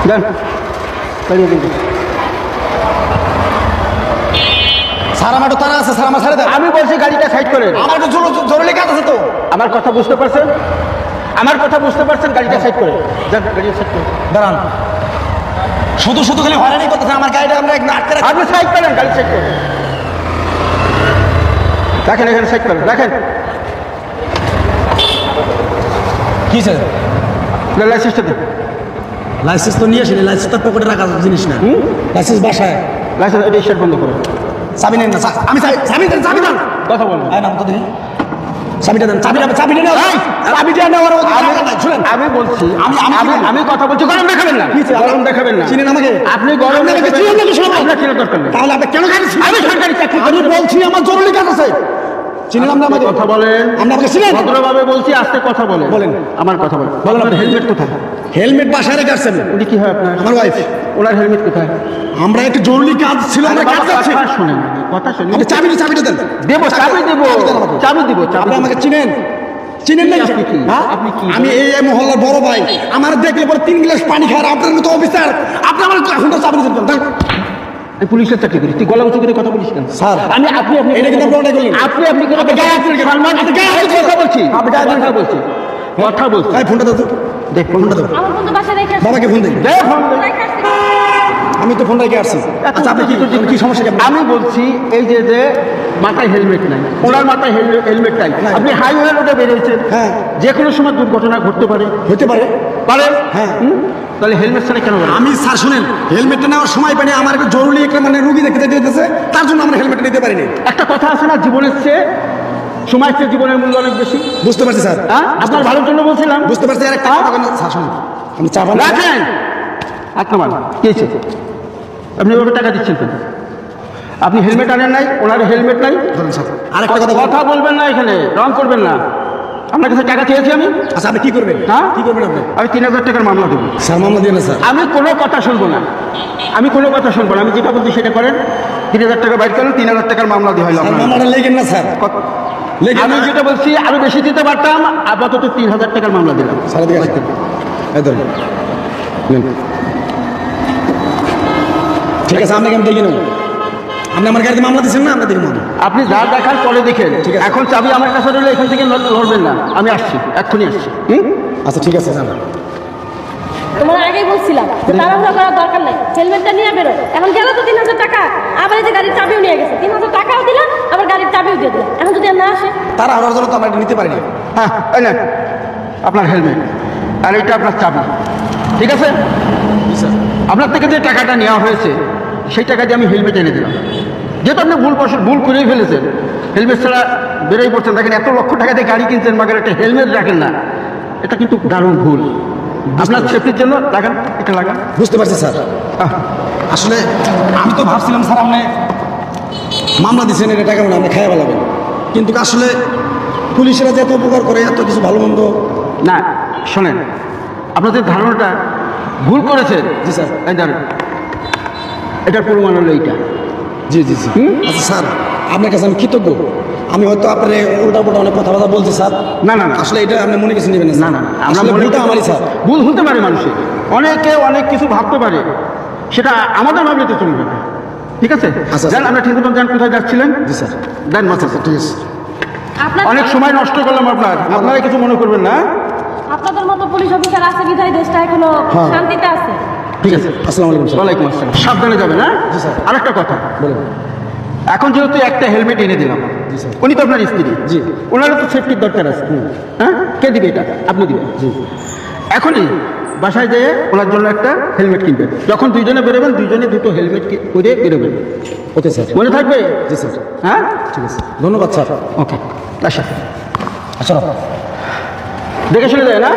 যান দাঁড়িয়ে দিন। স্যার আমার একটু তারা আছে স্যার, আমার ছেড়ে দেন। আমি বলছি গাড়িটা সাইড করেন। আমার একটু জরুরি কাজ আছে তো। আমার কথা বুঝতে পারছেন? আমার কথা বুঝতে পারছেন? গাড়িটা সাইড করে যান, গাড়ি সাইড করে দাঁড়ান, শুধু শুধু খালি হয়রানি করতেছে আমার গাড়িটা, আমরা আটকে রাখি। আপনি সাইড করেন, গাড়ি সাইড করেন। দেখেন এখানে সাইড করেন, দেখেন কি স্যার? লাইসেন্সটা দেন। লাইসেন্স তো নিয়ে আসেনি, লাইসেন্স তো পকেটে রাখার জিনিস না। লাইসেন্স বাসায়। লাইসেন্স এটা স্টার্ট বন্ধ করুন। চাবি নেন না স্যার, আমি চাবি দেন, চাবি দেন। কথা বলুন। নাম তো দেখি, চাবিটা দেন, চাবিটা নেওয়া, চাবিটা নেওয়ার শুনেন। আমি বলছি, আমি কথা বলছি, গরম দেখাবেন না, গরম দেখাবেন না। চিনেন আমাকে? আপনি গরম দেখাবেন, আপনার চিনার দরকার নেই। তাহলে আপনি কেন গাড়ি? আমি সরকারি চাকরি করি। আমি বলছি আমার জরুরি কাজ আছে। চিনেন আপনি আমাকে? কথা বলেন। আপনি আমাকে চিনেন? ভদ্রভাবে বলছি, আস্তে কথা বলেন। বলেন। আমার কথা বলেন। আপনার হেলমেট কোথায়? হেলমেট বাসায় রেখে আসছেন। উনি কি হয় আপনার? আমার ওয়াইফ। ওনার হেলমেট কোথায়? আমরা একটু জরুরি কাজ ছিল, আমরা কাজ করছি। কথা শুনেন, কথা শুনেন। আপনি চাবিটা দেন। দেবো, চাবি দেবো, চাবি দিব। আপনি আমাকে চিনেন? চিনেন না? আপনি কি? হ্যাঁ? আপনি কি? আমি এই মহল্লার বড় ভাই। আমার দেখলে পরে 3 গ্লাস পানি খায়, আপনার মতো অফিসার। আপনি আমার এখন তো চাবি দিতে দেন। আমি পুলিশের চাকরি করি, তুই গলা উঁচু করে কথা বলিস কেন? স্যার, আপনি এটা কিন্তু আপনি অনেক বললেন। আপনি করে গায়ে হাত দিলেন। সালমান, আপনি গায়ে হাত দিলেন। কথা বলছি, আপনি গায়ে হাত কথা বলছি, কথা বলছি। ভাই ফোনটা দাও তো। দেখ ফোনটা দাও। আমার বন্ধু বাসায় রেখে আসছে। বাবাকে ফোন দিই। দে ফোন দে। রেখে আসছে। আমি তো ফোন রেখে আসছি। আচ্ছা আপনি কি সমস্যা? আমি বলছি এই যে মাথায় হেলমেট নাই, ওনার মাথায় হেলমেট নাই। আপনি হাইওয়ে রোডে বেরিয়েছেন, হ্যাঁ। যে কোনো সময় দুর্ঘটনা ঘটতে পারে। হতে পারে। পারে? হ্যাঁ। তাহলে হেলমেট ছাড়া কেন বলেন? আমি স্যার শুনেন, হেলমেটটা নেওয়ার সময় পাইনি, আমার একটা জরুরি একটা মানে রুগী দেখতে যেতেছে, তার জন্য আমরা হেলমেটটা নিতে পারিনি। একটা কথা আছে না, জীবনের চেয়ে সময়ের চেয়ে জীবনের মূল্য অনেক বেশি। বুঝতে পারছি স্যার, হ্যাঁ, আপনার ভালোর জন্য বলছিলাম। বুঝতে পারছি। আর একটা কথা বলেন স্যার, শুনুন, আমি চা বানাই। রাখেন আত্মমান কি হয়েছে? আপনি ওভাবে টাকা দিচ্ছেন কেন? আপনি হেলমেট আনেন নাই, ওনার হেলমেট নাই। ধরুন স্যার, আরেকটা কথা বলুন। কথা বলবেন না, এখানে রং করবেন না। আপনার কাছে টাকা চেয়েছি আমি। আচ্ছা আপনি কি করবেন? হ্যাঁ, কি করবেন আপনি? আমি 3000 টাকার মামলা দেবো। স্যার মামলা দিয়ে না স্যার। আমি কোনো কথা শুনবো না, আমি কোনো কথা শুনবো না। আমি যেটা বলছি সেটা করেন। 3000 টাকা বাইর করেন, 3000 টাকার মামলা দিয়ে হইল। স্যার মামলাটা লেগেন না স্যার, লেগেন আমি না। যেটা বলছি আরো বেশি দিতে পারতাম, আপাতত 3000 টাকার মামলা দিলাম। স্যার দিকে আসতে। এই ধরুন, নেন। ঠিক আছে, আপনাকে আমি দেখে নেব। আপনি আমার গাড়িতে মামলা দিচ্ছেন না, আমরা দেখে নেব। আপনি যা দেখার পরে দেখেন। ঠিক আছে। এখন চাবি আমার কাছে রইলে এখান থেকে লড়বেন না। আমি আসছি, এক্ষুনি আসছি। আচ্ছা ঠিক আছে স্যার। তোমার আগেই বলছিলাম যে তাড়াহুড়া করার দরকার নাই, হেলমেটটা নিয়ে বেরো। এখন গেল তো 3000 টাকা, আবার এই যে গাড়ির চাবিও নিয়ে গেছে। 3000 টাকাও দিলাম, আবার গাড়ির চাবিও দিয়ে দিলাম। এখন যদি আর না আসে? তারা আমার জন্য তো আমরা এটা নিতে পারিনি। হ্যাঁ, এই নেন আপনার হেলমেট, আর এটা আপনার চাবি। ঠিক আছে? আপনার থেকে যে টাকাটা নেওয়া হয়েছে সেই টাকা দিয়ে আমি হেলমেট এনে দিলাম। যেহেতু আপনি ভুল করেই ফেলেছেন, হেলমেট ছাড়া বেরোই পড়ছেন। দেখেন, এত লক্ষ টাকা দিয়ে গাড়ি কিনছেন, মাগের একটা হেলমেট রাখেন না, এটা কিন্তু দারুণ ভুল। আপনার সেফটির জন্য লাগান, এটা লাগান। বুঝতে পারছি স্যার। আসলে আমি তো ভাবছিলাম স্যার আপনি মামলা দিচ্ছেন এটা টাকা মানে আপনি খাইয়া বলাবেন, কিন্তু আসলে পুলিশেরা যে এত উপকার করে, এত কিছু ভালো মন্দ। না, শোনেন, আপনাদের ধারণাটা ভুল করেছেন। জি স্যার। এই ধরেন, এটার প্রমাণ হলো এইটা। জি জি জি। আচ্ছা স্যার, আপনার কাছে আমি কৃতজ্ঞ। আমি হয়তো আপনার উল্টা পুল্টা অনেক কথাবার্তা বলছি স্যার। না না না, আসলে এটা আপনি মনে কিছু নেবেন না না, আমরা ভুলটা আমারই স্যার। ভুল হতে পারে মানুষের, অনেকে অনেক কিছু ভাবতে পারে, সেটা আমাদের ভাবলে তো চলবে না। ঠিক আছে? আচ্ছা, যান, আমরা ঠিক মতন যান। কোথায় যাচ্ছিলেন? জি স্যার। দেন মাথা। ঠিক আছে। আপনার অনেক সময় নষ্ট করলাম আপনারা কিছু মনে করবেন না। আপনাদের মতো পুলিশ অফিসার আছে বিধায় দেশটা এখনো হ্যাঁ। শান্তিতে আছে। ঠিক আছে, আসসালামু আলাইকুম স্যার। ওয়ালাইকুম আসসালাম। সাবধানে যাবেন। হ্যাঁ, জি স্যার। আরেকটা কথা, বলুন। এখন যেহেতু একটা হেলমেট এনে দিলাম, জি স্যার। উনি তো আপনার স্ত্রী। জি। ওনারও তো সেফটির দরকার আছে। হ্যাঁ, কে দিবে এটা? আপনি দিবেন। জি। এখনই বাসায় যেয়ে ওনার জন্য একটা হেলমেট কিনবেন। যখন দুইজনে বেরোবেন, দুইজনে দুটো হেলমেট করে বেরোবেন। Okay sir. মনে থাকবে? জি স্যার। হ্যাঁ, ঠিক আছে, ধন্যবাদ স্যার। ওকে। আচ্ছা, আচ্ছা। দেখে শুনে যায় না।